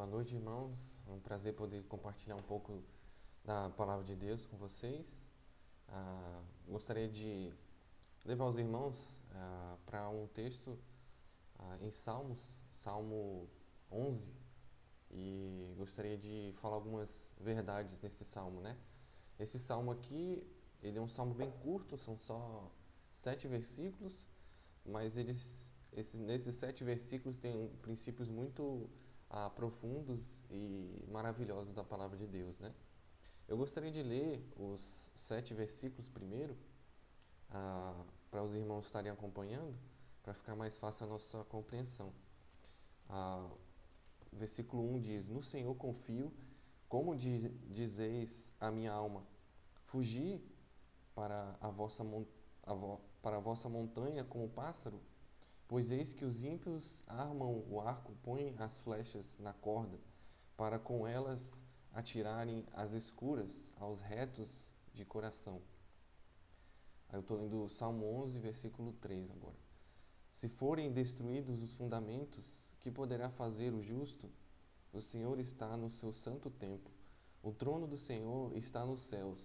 Boa noite, irmãos. É um prazer poder compartilhar um pouco da palavra de Deus com vocês. Gostaria de levar os irmãos para um texto em Salmos, Salmo 11, e gostaria de falar algumas verdades nesse salmo, né? Esse salmo aqui, ele é um salmo bem curto, são só 7 versículos, mas nesses 7 versículos tem princípios muito profundos e maravilhosos da palavra de Deus, né? Eu gostaria de ler os 7 versículos primeiro, para os irmãos estarem acompanhando, para ficar mais fácil a nossa compreensão. Ah, Versículo 1 diz: No Senhor confio, como dizeis a minha alma, fugi para para a vossa montanha como pássaro. Pois eis que os ímpios armam o arco, põem as flechas na corda, para com elas atirarem as escuras aos retos de coração. Aí eu estou lendo o Salmo 11, versículo 3 agora. Se forem destruídos os fundamentos, que poderá fazer o justo? O Senhor está no seu santo templo. O trono do Senhor está nos céus.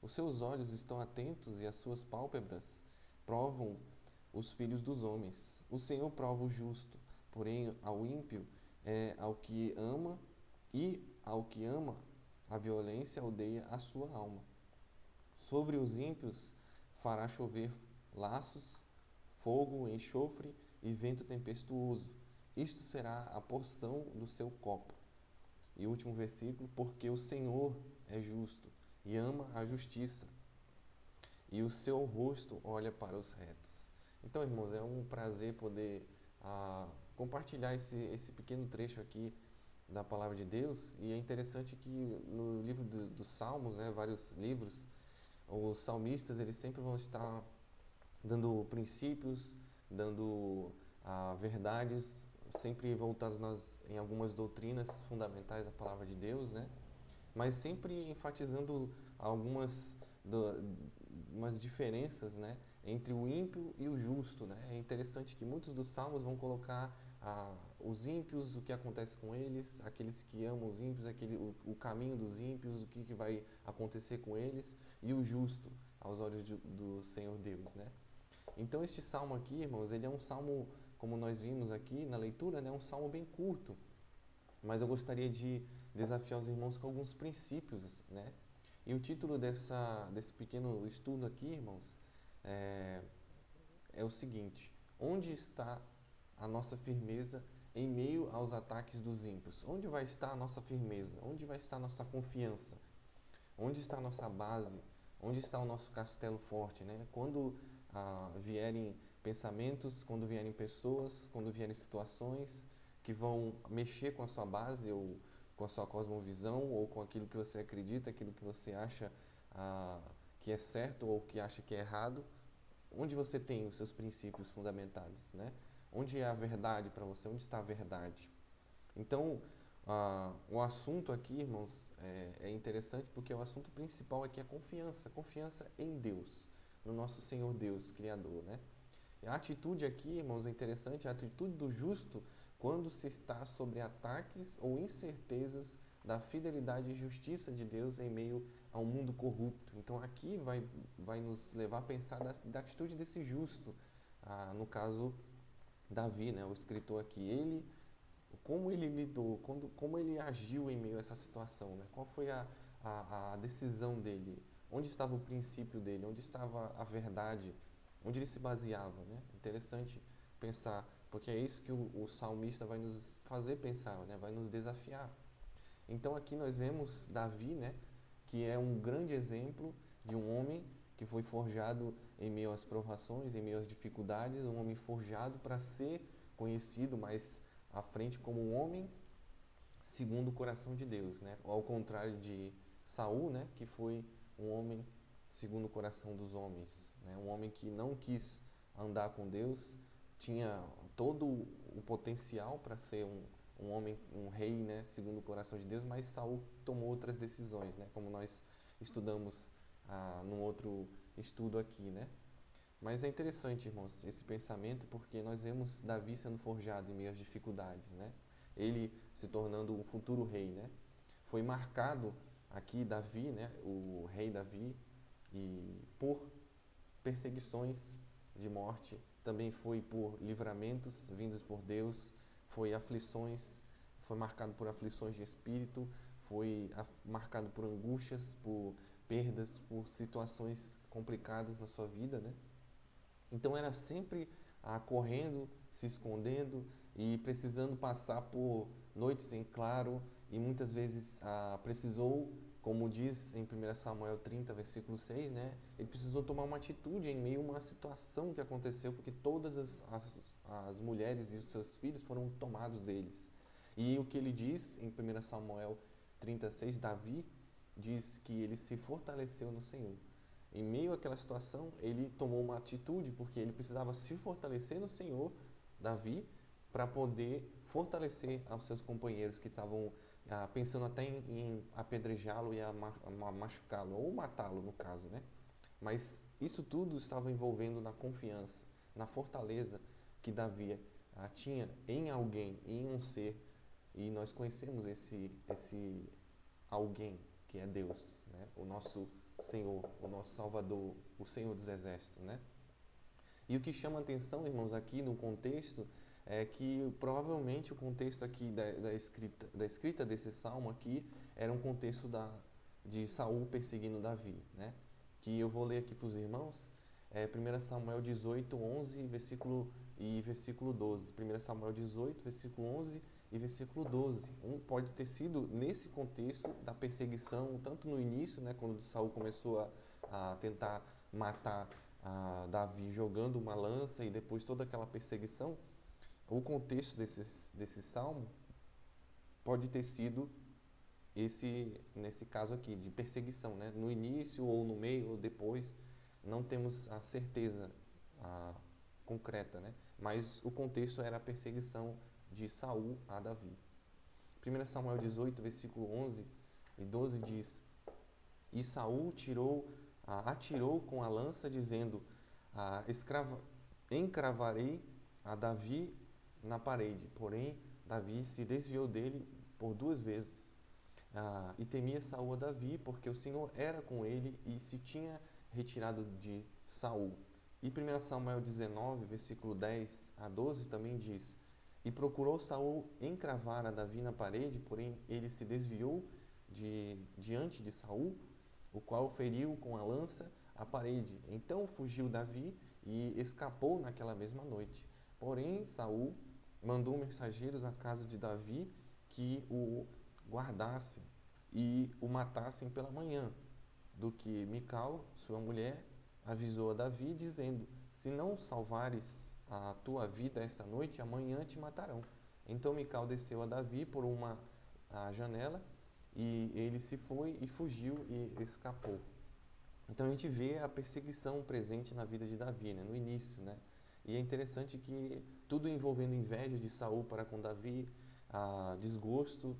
Os seus olhos estão atentos e as suas pálpebras provam os filhos dos homens. O Senhor prova o justo, porém ao ímpio ao que ama, e ao que ama a violência odeia a sua alma. Sobre os ímpios fará chover laços, fogo, enxofre e vento tempestuoso. Isto será a porção do seu copo. E o último versículo: porque o Senhor é justo e ama a justiça, e o seu rosto olha para os retos. Então, irmãos, é um prazer poder compartilhar esse pequeno trecho aqui da palavra de Deus. E é interessante que no livro dos Salmos, né, vários livros, os salmistas eles sempre vão estar dando princípios, dando verdades, sempre voltados em algumas doutrinas fundamentais da palavra de Deus, né? Mas sempre enfatizando algumas umas diferenças, né, entre o ímpio e o justo, né? É interessante que muitos dos salmos vão colocar os ímpios, o que acontece com eles, aqueles que amam os ímpios, o caminho dos ímpios, o que vai acontecer com eles, e o justo aos olhos do Senhor Deus, né? Então este salmo aqui, irmãos, ele é um salmo, como nós vimos aqui na leitura, né, um salmo bem curto, mas eu gostaria de desafiar os irmãos com alguns princípios, né? E o título desse pequeno estudo aqui, irmãos, é, é o seguinte: onde está a nossa firmeza em meio aos ataques dos ímpios? Onde vai estar a nossa firmeza? Onde vai estar a nossa confiança? Onde está a nossa base? Onde está o nosso castelo forte, né? Quando vierem pensamentos, quando vierem pessoas, quando vierem situações que vão mexer com a sua base ou com a sua cosmovisão ou com aquilo que você acredita, aquilo que você acha que é certo ou que acha que é errado, onde você tem os seus princípios fundamentados, né? Onde é a verdade para você? Onde está a verdade? Então, o assunto aqui, irmãos, é interessante porque o assunto principal aqui é confiança, confiança em Deus, no nosso Senhor Deus, Criador, né? E a atitude aqui, irmãos, é interessante, a atitude do justo quando se está sobre ataques ou incertezas da fidelidade e justiça de Deus em meio a um mundo corrupto. Então aqui vai nos levar a pensar da atitude desse justo, no caso Davi, né, o escritor aqui, como ele lidou, como ele agiu em meio a essa situação, né? Qual foi a decisão dele? Onde estava o princípio dele? Onde estava a verdade? Onde ele se baseava, né? Interessante pensar, porque é isso que o salmista vai nos fazer pensar, né? Vai nos desafiar. Então aqui nós vemos Davi, né, que é um grande exemplo de um homem que foi forjado em meio às provações, em meio às dificuldades, um homem forjado para ser conhecido mais à frente como um homem segundo o coração de Deus, né? Ao contrário de Saul, né, que foi um homem segundo o coração dos homens, né? Um homem que não quis andar com Deus, tinha todo o potencial para ser um homem, um rei, né, segundo o coração de Deus, mas Saul tomou outras decisões, né, como nós estudamos num outro estudo aqui, né? Mas é interessante, irmãos, esse pensamento, porque nós vemos Davi sendo forjado em meio às dificuldades, né? ele se tornando um futuro rei, né? Foi marcado aqui Davi, né, o rei Davi, e por perseguições de morte, também foi por livramentos vindos por Deus, foi aflições, foi marcado por aflições de espírito, foi marcado por angústias, por perdas, por situações complicadas na sua vida, né? Então era sempre correndo, se escondendo e precisando passar por noites em claro e muitas vezes precisou, como diz em 1 Samuel 30, versículo 6, né? Ele precisou tomar uma atitude em meio a uma situação que aconteceu porque todas as mulheres e os seus filhos foram tomados deles. E o que ele diz em 1 Samuel 36, Davi diz que ele se fortaleceu no Senhor. Em meio àquela situação, ele tomou uma atitude, porque ele precisava se fortalecer no Senhor, Davi, para poder fortalecer aos seus companheiros que estavam pensando até em apedrejá-lo e machucá-lo, ou matá-lo, no caso, né? Mas isso tudo estava envolvendo na confiança, na fortaleza que Davi tinha em alguém, em um ser, e nós conhecemos esse alguém que é Deus, né? O nosso Senhor, o nosso Salvador, o Senhor dos Exércitos, né? E o que chama atenção, irmãos, aqui no contexto, é que provavelmente o contexto aqui da escrita desse salmo aqui era um contexto de Saul perseguindo Davi, né? Que eu vou ler aqui para os irmãos, 1 Samuel 18, 11 versículo 12. 1 Samuel 18, versículo 11 e versículo 12. Pode ter sido nesse contexto da perseguição, tanto no início, né, quando Saul começou a tentar matar Davi jogando uma lança e depois toda aquela perseguição, o contexto desse salmo pode ter sido nesse caso aqui, de perseguição, né? No início, ou no meio, ou depois, não temos a certeza concreta, né? Mas o contexto era a perseguição de Saul a Davi. 1 Samuel 18, versículo 11 e 12 diz: E Saul atirou com a lança, dizendo: encravarei a Davi na parede. Porém, Davi se desviou dele por 2 vezes. E temia Saul a Davi, porque o Senhor era com ele e se tinha retirado de Saul. E 1 Samuel 19, versículo 10 a 12 também diz: E procurou Saul encravar a Davi na parede, porém ele se desviou diante de Saul, o qual feriu com a lança a parede. Então fugiu Davi e escapou naquela mesma noite. Porém, Saul mandou mensageiros à casa de Davi que o guardassem e o matassem pela manhã, do que Mical, sua mulher, avisou a Davi, dizendo: Se não salvares a tua vida esta noite, amanhã te matarão. Então Mical desceu a Davi por uma janela, e ele se foi e fugiu e escapou. Então a gente vê a perseguição presente na vida de Davi, né, no início, né? E é interessante que tudo envolvendo inveja de Saul para com Davi, desgosto,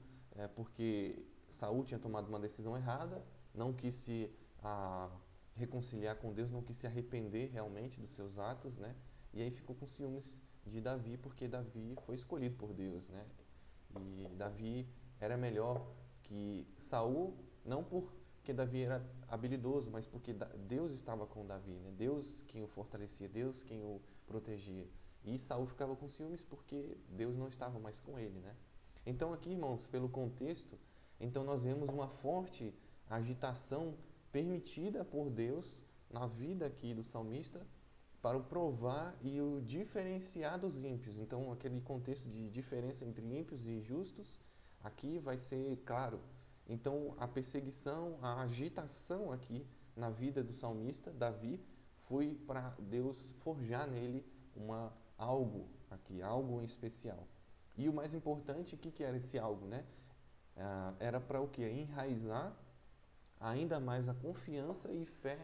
porque Saul tinha tomado uma decisão errada, não quis se reconciliar com Deus, não quis se arrepender realmente dos seus atos, né? E aí ficou com ciúmes de Davi, porque Davi foi escolhido por Deus, né? E Davi era melhor que Saul, não porque Davi era habilidoso, mas porque Deus estava com Davi, né? Deus quem o fortalecia, Deus quem o protegia. E Saul ficava com ciúmes porque Deus não estava mais com ele, né? Então aqui, irmãos, pelo contexto, então nós vemos uma forte agitação permitida por Deus na vida aqui do salmista para o provar e o diferenciar dos ímpios. Então, aquele contexto de diferença entre ímpios e justos, aqui vai ser claro. Então, a perseguição, a agitação aqui na vida do salmista, Davi, foi para Deus forjar nele algo em especial. E o mais importante, o que era esse algo, né? Era para o quê? Enraizar ainda mais a confiança e fé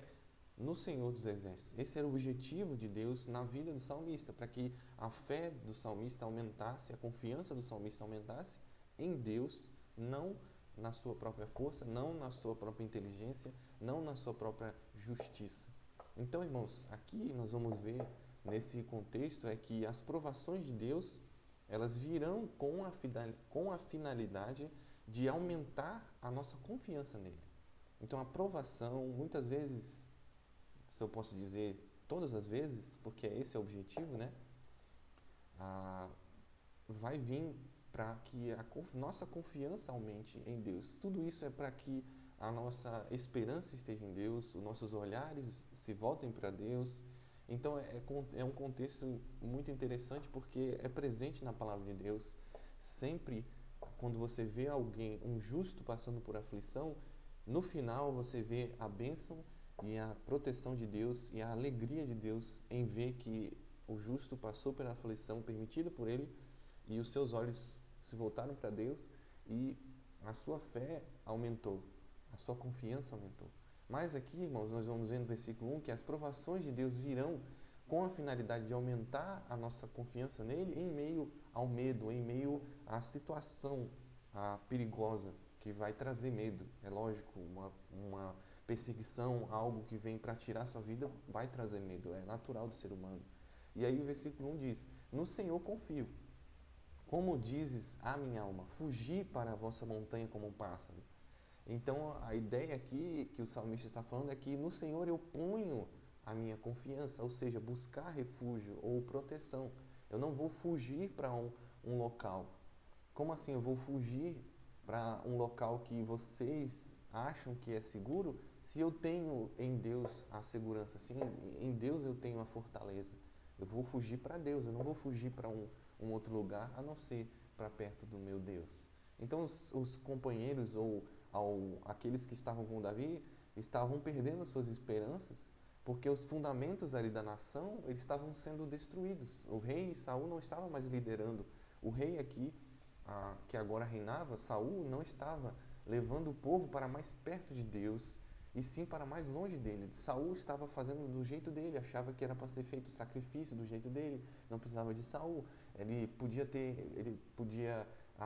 no Senhor dos Exércitos. Esse era o objetivo de Deus na vida do salmista, para que a fé do salmista aumentasse, a confiança do salmista aumentasse em Deus, não na sua própria força, não na sua própria inteligência, não na sua própria justiça. Então, irmãos, aqui nós vamos ver nesse contexto que as provações de Deus elas virão com a finalidade de aumentar a nossa confiança nele. Então a provação, muitas vezes, se eu posso dizer todas as vezes, porque esse é o objetivo, né? Vai vir para que a nossa confiança aumente em Deus. Tudo isso é para que a nossa esperança esteja em Deus, os nossos olhares se voltem para Deus. Então é um contexto muito interessante porque é presente na palavra de Deus. Sempre quando você vê alguém, um justo passando por aflição, no final você vê a bênção e a proteção de Deus e a alegria de Deus em ver que o justo passou pela aflição permitida por ele e os seus olhos se voltaram para Deus e a sua fé aumentou, a sua confiança aumentou. Mas aqui, irmãos, nós vamos ver no versículo 1 que as provações de Deus virão com a finalidade de aumentar a nossa confiança nele em meio ao medo, em meio à situação perigosa que vai trazer medo. É lógico, uma perseguição, algo que vem para tirar sua vida, vai trazer medo, é natural do ser humano. E aí o versículo 1 diz: no Senhor confio. Como dizes a minha alma, fugi para a vossa montanha como um pássaro. Então a ideia aqui que o salmista está falando é que no Senhor eu ponho a minha confiança, ou seja, buscar refúgio ou proteção. Eu não vou fugir para um local. Como assim eu vou fugir para um local que vocês acham que é seguro, se eu tenho em Deus a segurança, se em Deus eu tenho a fortaleza? Eu vou fugir para Deus, eu não vou fugir para um outro lugar, a não ser para perto do meu Deus. Então os companheiros ou aqueles que estavam com Davi estavam perdendo suas esperanças, porque os fundamentos ali da nação eles estavam sendo destruídos. O rei Saul não estava mais liderando. O rei aqui, que agora reinava, Saul, não estava levando o povo para mais perto de Deus, e sim para mais longe dele. Saul estava fazendo do jeito dele, achava que era para ser feito o sacrifício do jeito dele, não precisava de Saul. Ele podia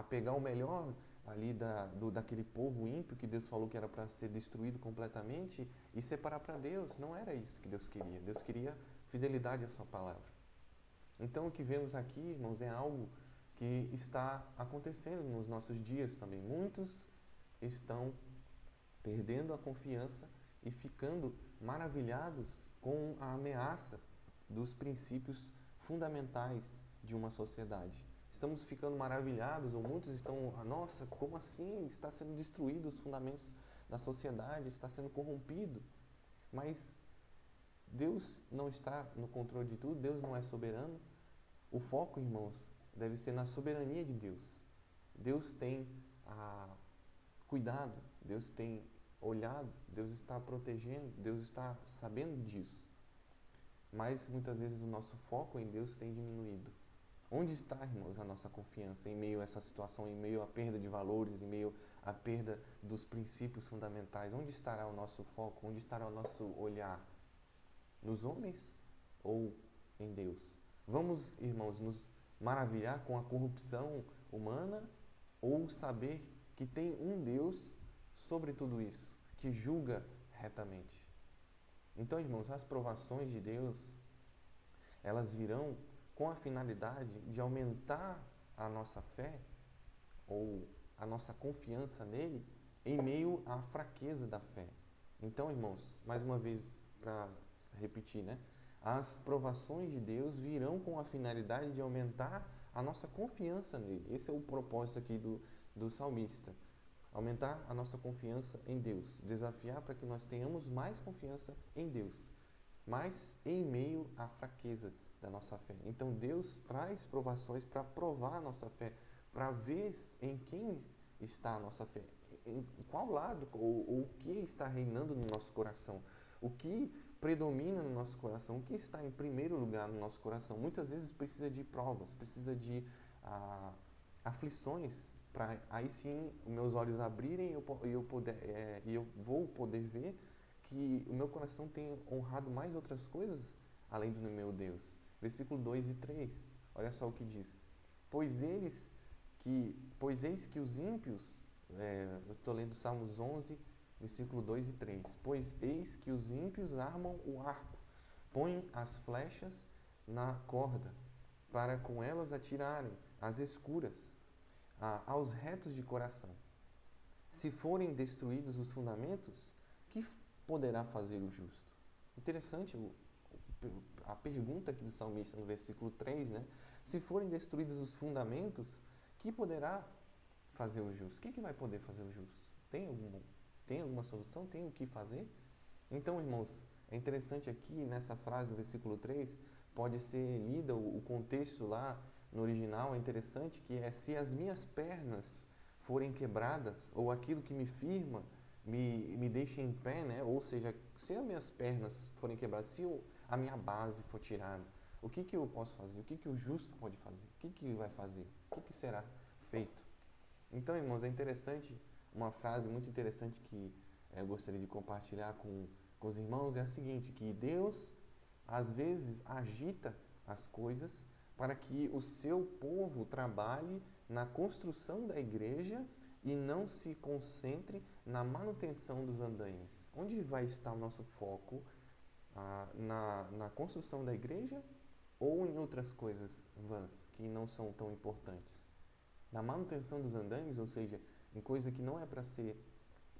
pegar o melhor ali daquele povo ímpio que Deus falou que era para ser destruído completamente e separar para Deus. Não era isso que Deus queria. Deus queria fidelidade à sua palavra. Então o que vemos aqui, irmãos, é algo que está acontecendo nos nossos dias também. Muitos estão perdendo a confiança e ficando maravilhados com a ameaça dos princípios fundamentais de uma sociedade. Estamos ficando maravilhados, ou muitos estão, nossa, como assim está sendo destruído os fundamentos da sociedade, está sendo corrompido? Mas Deus não está no controle de tudo, Deus não é soberano. O foco, irmãos, deve ser na soberania de Deus. Deus tem cuidado, Deus tem olhado, Deus está protegendo, Deus está sabendo disso. Mas muitas vezes o nosso foco em Deus tem diminuído. Onde está, irmãos, a nossa confiança em meio a essa situação, em meio à perda de valores, em meio à perda dos princípios fundamentais? Onde estará o nosso foco? Onde estará o nosso olhar? Nos homens ou em Deus? Vamos, irmãos, nos maravilhar com a corrupção humana ou saber que tem um Deus sobre tudo isso, que julga retamente? Então, irmãos, as provações de Deus, elas virão com a finalidade de aumentar a nossa fé ou a nossa confiança nele em meio à fraqueza da fé. Então, irmãos, mais uma vez para repetir, né? As provações de Deus virão com a finalidade de aumentar a nossa confiança nele. Esse é o propósito aqui do salmista. Aumentar a nossa confiança em Deus. Desafiar para que nós tenhamos mais confiança em Deus. Mas em meio à fraqueza da nossa fé. Então Deus traz provações para provar a nossa fé, para ver em quem está a nossa fé, em qual lado ou o que está reinando no nosso coração, o que predomina no nosso coração, o que está em primeiro lugar no nosso coração. Muitas vezes precisa de provas, precisa de aflições, para aí sim os meus olhos abrirem e eu vou poder ver que o meu coração tem honrado mais outras coisas além do meu Deus. Versículo 2 e 3, olha só o que diz: Pois eis que os ímpios, eu estou lendo Salmos 11, versículo 2 e 3, pois eis que os ímpios armam o arco, põem as flechas na corda, para com elas atirarem às escuras, aos retos de coração. Se forem destruídos os fundamentos, que poderá fazer o justo? Interessante a pergunta aqui do salmista no versículo 3, né? Se forem destruídos os fundamentos, que poderá fazer o justo? O que vai poder fazer o justo? Tem alguma solução? Tem o que fazer? Então, irmãos, é interessante aqui nessa frase do versículo 3, pode ser lida o contexto lá no original, é interessante que é: se as minhas pernas forem quebradas, ou aquilo que me firma me deixa em pé, né? Ou seja, se as minhas pernas forem quebradas, se a minha base for tirada, o que eu posso fazer? O que o justo pode fazer? O que vai fazer? O que será feito? Então, irmãos, é interessante, uma frase muito interessante que eu gostaria de compartilhar com os irmãos é a seguinte: que Deus, às vezes, agita as coisas para que o seu povo trabalhe na construção da igreja e não se concentre na manutenção dos andaimes. Onde vai estar o nosso foco? Na construção da igreja ou em outras coisas vãs que não são tão importantes? Na manutenção dos andaimes, ou seja, em coisa que não é para ser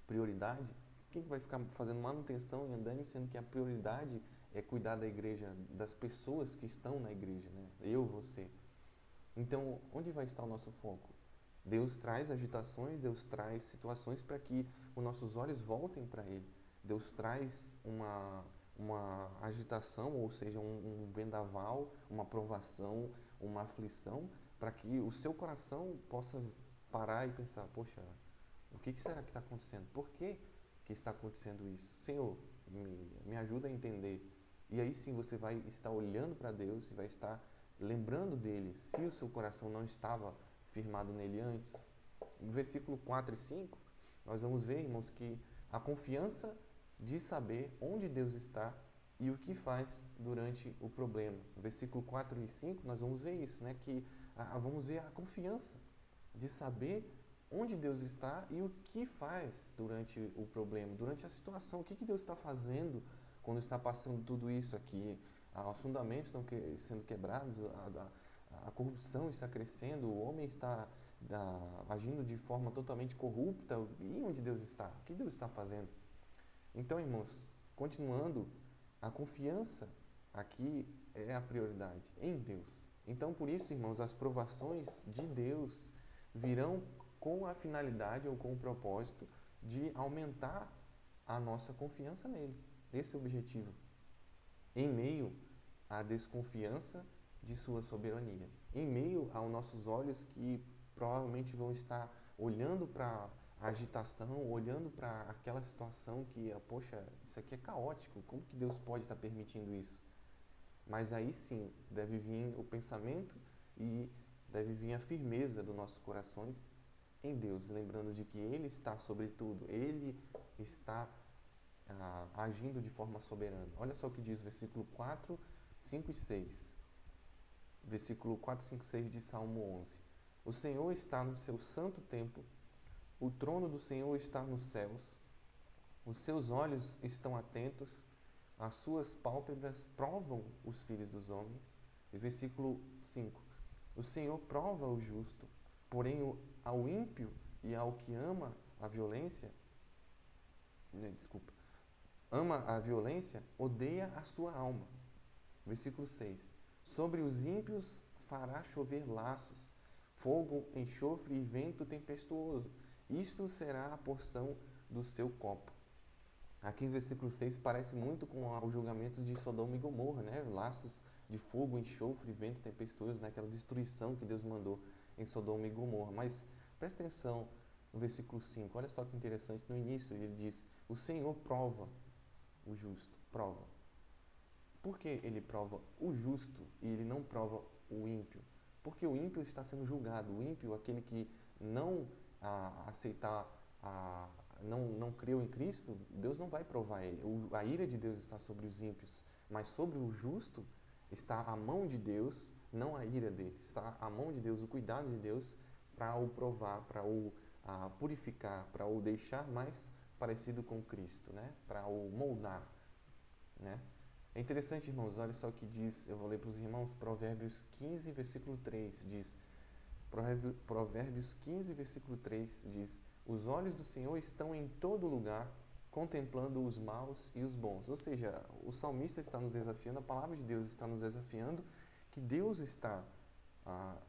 prioridade, quem vai ficar fazendo manutenção em andaimes, sendo que a prioridade é cuidar da igreja, das pessoas que estão na igreja, né? Eu, você. Então, onde vai estar o nosso foco? Deus traz agitações, Deus traz situações para que os nossos olhos voltem para Ele. Deus traz uma agitação, ou seja, um vendaval, uma provação, uma aflição, para que o seu coração possa parar e pensar: poxa, o que será que está acontecendo? Por que está acontecendo isso? Senhor, me ajuda a entender. E aí sim você vai estar olhando para Deus e vai estar lembrando dele, se o seu coração não estava firmado nele antes. No versículo 4 e 5, nós vamos ver, irmãos, que a confiança de saber onde Deus está e o que faz durante o problema. No versículo 4 e 5, nós vamos ver isso, né? Que vamos ver a confiança de saber onde Deus está e o que faz durante o problema, durante a situação. O que Deus está fazendo quando está passando tudo isso aqui? Os fundamentos estão sendo quebrados, a corrupção está crescendo, o homem está agindo de forma totalmente corrupta. E onde Deus está? O que Deus está fazendo? Então, irmãos, continuando, a confiança aqui é a prioridade em Deus. Então, por isso, irmãos, as provações de Deus virão com a finalidade ou com o propósito de aumentar a nossa confiança nele. Esse é o objetivo. Em meio à desconfiança de sua soberania. Em meio aos nossos olhos que provavelmente vão estar olhando para a agitação, olhando para aquela situação que, poxa, isso aqui é caótico, como que Deus pode estar permitindo isso? Mas aí sim, deve vir o pensamento e deve vir a firmeza dos nossos corações em Deus, lembrando de que Ele está sobre tudo, Ele está agindo de forma soberana. Olha só o que diz o versículo 4, 5 e 6. Versículo 4, 5 e 6 de Salmo 11. O Senhor está no seu santo templo, o trono do Senhor está nos céus, os seus olhos estão atentos, as suas pálpebras provam os filhos dos homens. E versículo 5. O Senhor prova o justo, porém ao ímpio e ao que ama a violência, ama a violência, odeia a sua alma. Versículo 6. Sobre os ímpios fará chover laços, fogo, enxofre e vento tempestuoso. Isto será a porção do seu copo. Aqui em versículo 6 parece muito com o julgamento de Sodoma e Gomorra, né? Laços de fogo, enxofre, vento tempestuoso, né? Aquela destruição que Deus mandou em Sodoma e Gomorra. Mas presta atenção no versículo 5, olha só que interessante, no início ele diz: o Senhor prova o justo, prova. Por que ele prova o justo e ele não prova o ímpio? Porque o ímpio está sendo julgado, o ímpio, aquele que não aceitar não creu em Cristo, Deus não vai provar ele. A ira de Deus está sobre os ímpios, mas sobre o justo está a mão de Deus, não a ira dele. Está a mão de Deus, o cuidado de Deus para o provar, para o purificar, para o deixar mais parecido com Cristo, né? Para o moldar, né? É interessante, irmãos, olha só o que diz, eu vou ler para os irmãos, Provérbios 15, versículo 3, diz: Provérbios 15, versículo 3 diz: os olhos do Senhor estão em todo lugar, contemplando os maus e os bons. Ou seja, o salmista está nos desafiando, a palavra de Deus está nos desafiando, que Deus está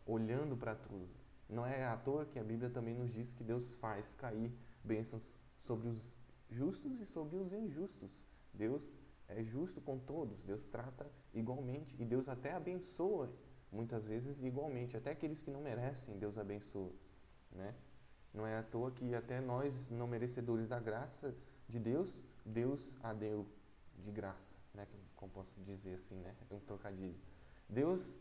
olhando para tudo. Não é à toa que a Bíblia também nos diz que Deus faz cair bênçãos sobre os justos e sobre os injustos. Deus é justo com todos, Deus trata igualmente e Deus até abençoa muitas vezes igualmente, até aqueles que não merecem, Deus abençoa, né? Não é à toa que até nós, não merecedores da graça de Deus, Deus a deu de graça, né? Como posso dizer assim, né? É um trocadilho. Deus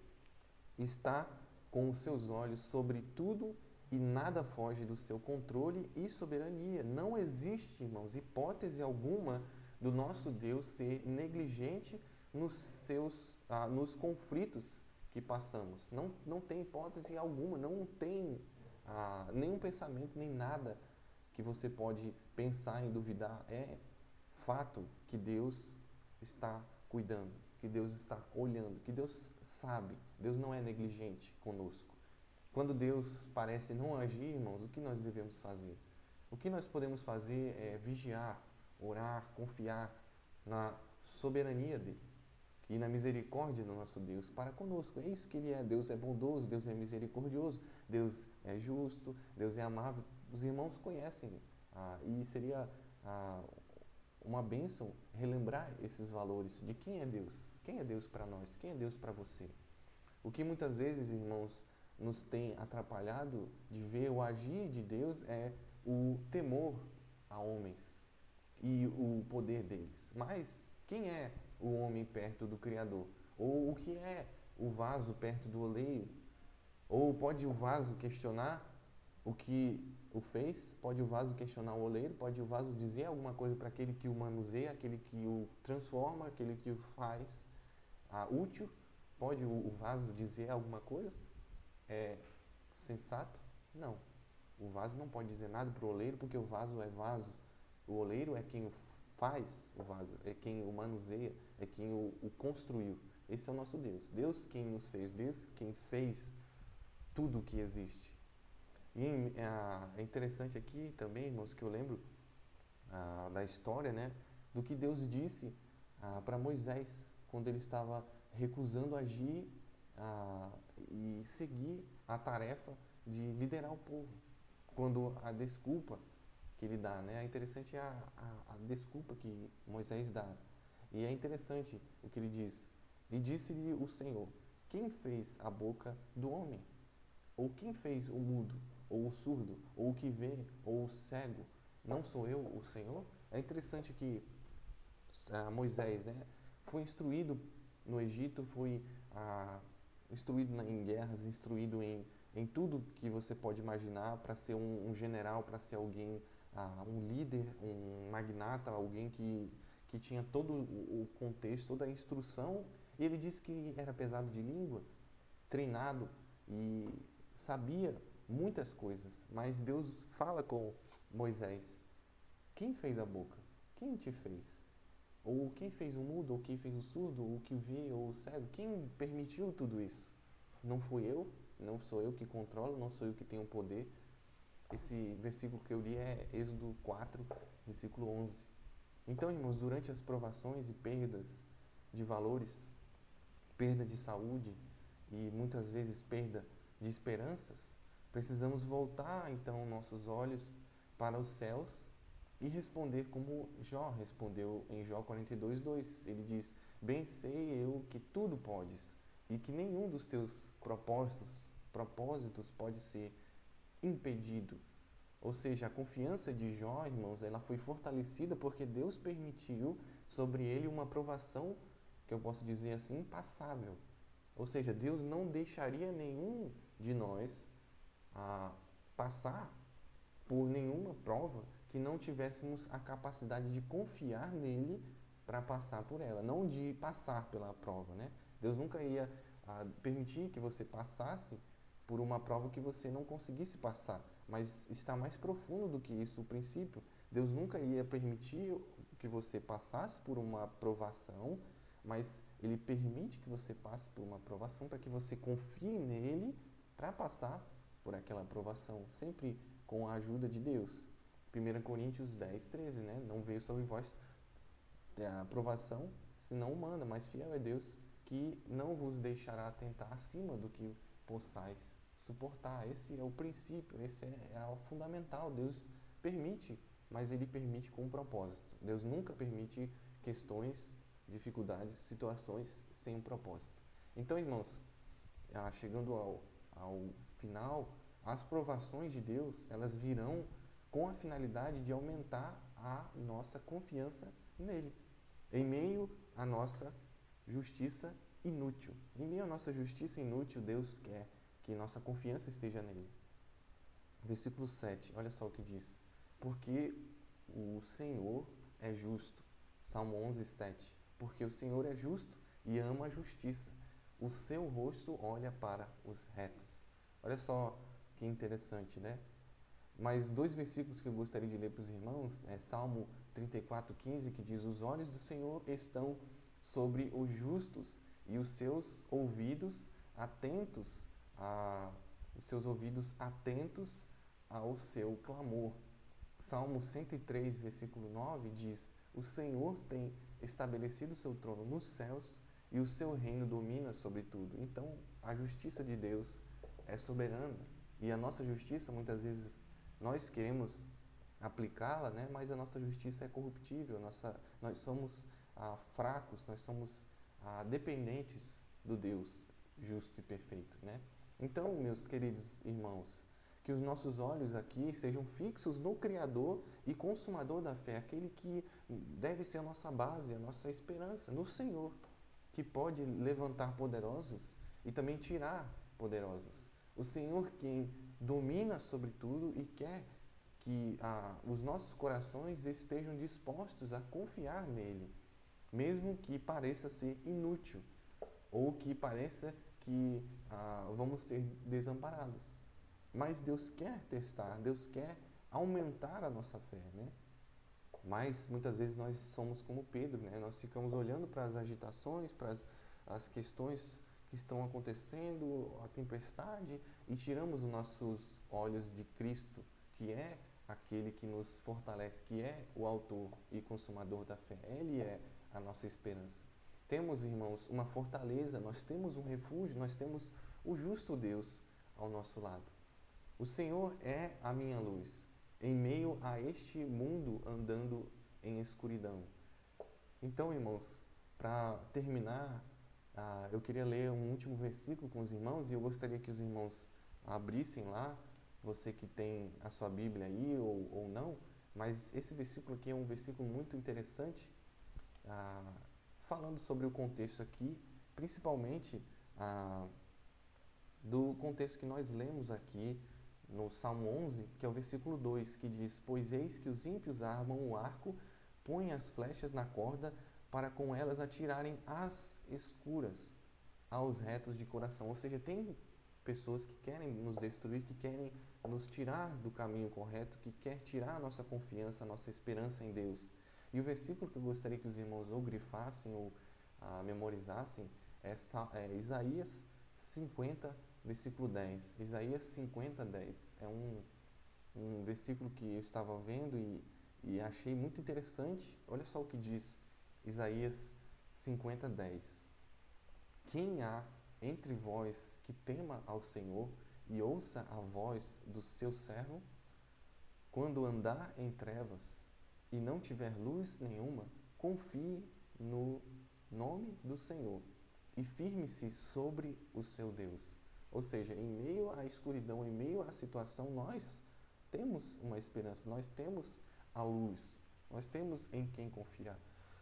está com os seus olhos sobre tudo e nada foge do seu controle e soberania. Não existe, irmãos, hipótese alguma do nosso Deus ser negligente nos conflitos que passamos. Não tem hipótese alguma, não tem nenhum pensamento, nem nada que você pode pensar em duvidar. É fato que Deus está cuidando, que Deus está olhando, que Deus sabe. Deus não é negligente conosco. Quando Deus parece não agir, irmãos, o que nós devemos fazer? O que nós podemos fazer é vigiar, orar, confiar na soberania dele e na misericórdia do nosso Deus para conosco. É isso que ele é. Deus é bondoso, Deus é misericordioso, Deus é justo, Deus é amável. Os irmãos conhecem e seria uma bênção relembrar esses valores de quem é Deus. Quem é Deus para nós? Quem é Deus para você? O que muitas vezes, irmãos, nos tem atrapalhado de ver o agir de Deus é o temor a homens e o poder deles. Mas quem é o homem perto do Criador? Ou o que é o vaso perto do oleiro? Ou pode o vaso questionar o que o fez? Pode o vaso questionar o oleiro? Pode o vaso dizer alguma coisa para aquele que o manuseia, aquele que o transforma, aquele que o faz útil? Pode o vaso dizer alguma coisa? É sensato? Não. O vaso não pode dizer nada para o oleiro, porque o vaso é vaso. O oleiro é quem o faz o vaso, é quem o manuseia, é quem o construiu. Esse é o nosso Deus. Deus quem nos fez, Deus quem fez tudo o que existe. E é interessante aqui também, irmãos, que eu lembro da história, né, do que Deus disse para Moisés, quando ele estava recusando agir e seguir a tarefa de liderar o povo. Quando a desculpa que ele dá, né? É interessante a desculpa que Moisés dá. E é interessante o que ele diz. E disse-lhe o Senhor: quem fez a boca do homem? Ou quem fez o mudo, ou o surdo, ou o que vê, ou o cego? Não sou eu o Senhor? É interessante que Moisés, né, foi instruído no Egito, foi instruído em guerras, instruído em tudo que você pode imaginar para ser um general, para ser alguém, um líder, um magnata, alguém que tinha todo o contexto, toda a instrução. E ele disse que era pesado de língua, treinado e sabia muitas coisas. Mas Deus fala com Moisés: quem fez a boca? Quem te fez? Ou quem fez o mudo, ou quem fez o surdo, ou o que vê, ou o cego? Quem permitiu tudo isso? Não fui eu, não sou eu que controlo, não sou eu que tenho o poder. Esse versículo que eu li é Êxodo 4, versículo 11. Então, irmãos, durante as provações e perdas de valores, perda de saúde e muitas vezes perda de esperanças, precisamos voltar então nossos olhos para os céus e responder como Jó respondeu em Jó 42:2. Ele diz: bem sei eu que tudo podes e que nenhum dos teus propósitos pode ser impedido. Ou seja, a confiança de Jó, irmãos, ela foi fortalecida porque Deus permitiu sobre ele uma provação, que eu posso dizer assim, impassável. Ou seja, Deus não deixaria nenhum de nós passar por nenhuma prova que não tivéssemos a capacidade de confiar nele para passar por ela, não de passar pela prova, né? Deus nunca ia permitir que você passasse por uma prova que você não conseguisse passar, mas está mais profundo do que isso o princípio. Deus nunca ia permitir que você passasse por uma provação, mas Ele permite que você passe por uma provação para que você confie nele para passar por aquela aprovação, sempre com a ajuda de Deus. 1 Coríntios 10:13, né? Não veio sobre vós a aprovação, senão humana, mas fiel é Deus, que não vos deixará tentar acima do que possais suportar. Esse é o princípio, esse é o fundamental. Deus permite, mas Ele permite com um propósito. Deus nunca permite questões, dificuldades, situações sem um propósito. Então, irmãos, chegando ao final, as provações de Deus, elas virão com a finalidade de aumentar a nossa confiança nele, em meio à nossa justiça inútil. Em meio à nossa justiça inútil, Deus quer que nossa confiança esteja nele. Versículo 7, olha só o que diz. Porque o Senhor é justo. Salmo 11:7. Porque o Senhor é justo e ama a justiça. O seu rosto olha para os retos. Olha só que interessante, né? Mais dois versículos que eu gostaria de ler para os irmãos é Salmo 34:15, que diz: os olhos do Senhor estão sobre os justos e os seus ouvidos atentos ao seu clamor. Salmo 103, versículo 9 diz: o Senhor tem estabelecido o seu trono nos céus e o seu reino domina sobre tudo. Então, a justiça de Deus é soberana e a nossa justiça, muitas vezes, nós queremos aplicá-la, né? Mas a nossa justiça é corruptível, nós somos fracos, nós somos dependentes do Deus justo e perfeito, né? Então, meus queridos irmãos, que os nossos olhos aqui sejam fixos no Criador e Consumador da fé, aquele que deve ser a nossa base, a nossa esperança, no Senhor, que pode levantar poderosos e também tirar poderosos. O Senhor quem domina sobre tudo e quer que os nossos corações estejam dispostos a confiar nele, mesmo que pareça ser inútil ou que pareça que vamos ser desamparados. Mas Deus quer testar, Deus quer aumentar a nossa fé, né? Mas muitas vezes nós somos como Pedro, né? Nós ficamos olhando para as agitações, para as questões que estão acontecendo, a tempestade, e tiramos os nossos olhos de Cristo, que é aquele que nos fortalece, que é o autor e consumador da fé. Ele é a nossa esperança. Temos, irmãos, uma fortaleza, nós temos um refúgio, nós temos o justo Deus ao nosso lado. O Senhor é a minha luz, em meio a este mundo andando em escuridão. Então, irmãos, para terminar, eu queria ler um último versículo com os irmãos e eu gostaria que os irmãos abrissem lá, você que tem a sua Bíblia aí ou não, mas esse versículo aqui é um versículo muito interessante, falando sobre o contexto aqui, principalmente do contexto que nós lemos aqui no Salmo 11, que é o versículo 2, que diz: pois eis que os ímpios armam o arco, põem as flechas na corda, para com elas atirarem às escuras aos retos de coração. Ou seja, tem pessoas que querem nos destruir, que querem nos tirar do caminho correto, que quer tirar a nossa confiança, a nossa esperança em Deus. E o versículo que eu gostaria que os irmãos ou grifassem ou memorizassem é Isaías 50, versículo 10. Isaías 50, 10. É um versículo que eu estava vendo e achei muito interessante. Olha só o que diz Isaías 50, 10. Quem há entre vós que tema ao Senhor e ouça a voz do seu servo? Quando andar em trevas e não tiver luz nenhuma, confie no nome do Senhor e firme-se sobre o seu Deus. Ou seja, em meio à escuridão, em meio à situação, nós temos uma esperança, nós temos a luz, nós temos em quem confiar,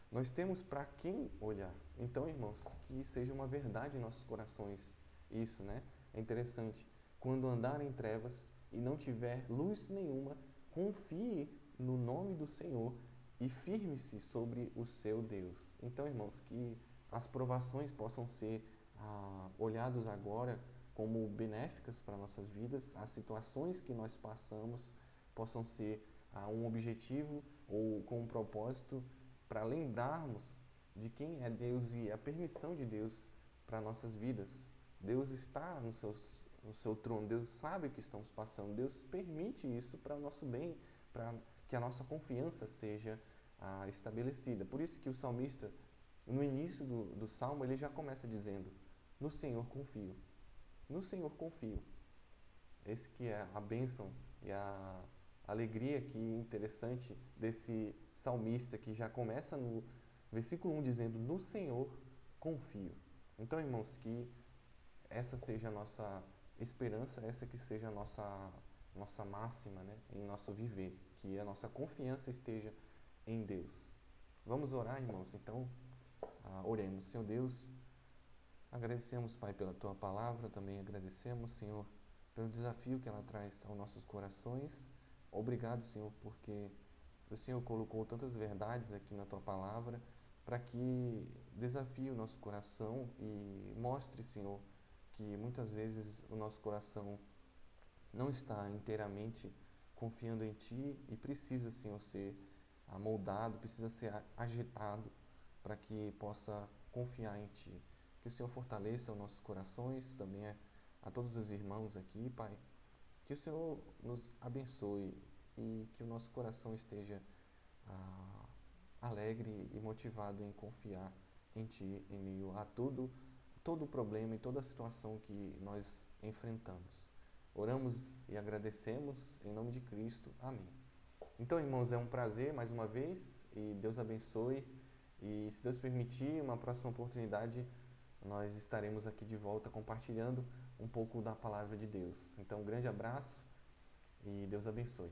nós temos para quem olhar. Então, irmãos, que seja uma verdade em nossos corações isso, né? É interessante. Quando andar em trevas e não tiver luz nenhuma, confie no nome do Senhor e firme-se sobre o seu Deus. Então, irmãos, que as provações possam ser olhadas agora como benéficas para nossas vidas, as situações que nós passamos possam ser um objetivo ou com um propósito para lembrarmos de quem é Deus e a permissão de Deus para nossas vidas. Deus está nos seus no seu trono. Deus sabe o que estamos passando. Deus permite isso para o nosso bem, para que a nossa confiança seja estabelecida. Por isso que o salmista, no início do salmo, ele já começa dizendo: no Senhor confio. No Senhor confio. Esse que é a bênção e a alegria aqui interessante desse salmista, que já começa no versículo 1 dizendo: no Senhor confio. Então, irmãos, que essa seja a nossa esperança, essa que seja a nossa máxima, né, em nosso viver, que a nossa confiança esteja em Deus. Vamos orar, irmãos? Então, oremos. Senhor Deus, agradecemos, Pai, pela Tua palavra, também agradecemos, Senhor, pelo desafio que ela traz aos nossos corações. Obrigado, Senhor, porque o Senhor colocou tantas verdades aqui na Tua palavra para que desafie o nosso coração e mostre, Senhor, que muitas vezes o nosso coração não está inteiramente confiando em Ti e precisa, Senhor, ser amoldado, precisa ser agitado para que possa confiar em Ti. Que o Senhor fortaleça os nossos corações, também a todos os irmãos aqui, Pai. Que o Senhor nos abençoe e que o nosso coração esteja alegre e motivado em confiar em Ti, em meio a todo o problema e toda a situação que nós enfrentamos. Oramos e agradecemos em nome de Cristo. Amém. Então, irmãos, é um prazer mais uma vez e Deus abençoe. E se Deus permitir, uma próxima oportunidade, nós estaremos aqui de volta compartilhando um pouco da palavra de Deus. Então, um grande abraço e Deus abençoe.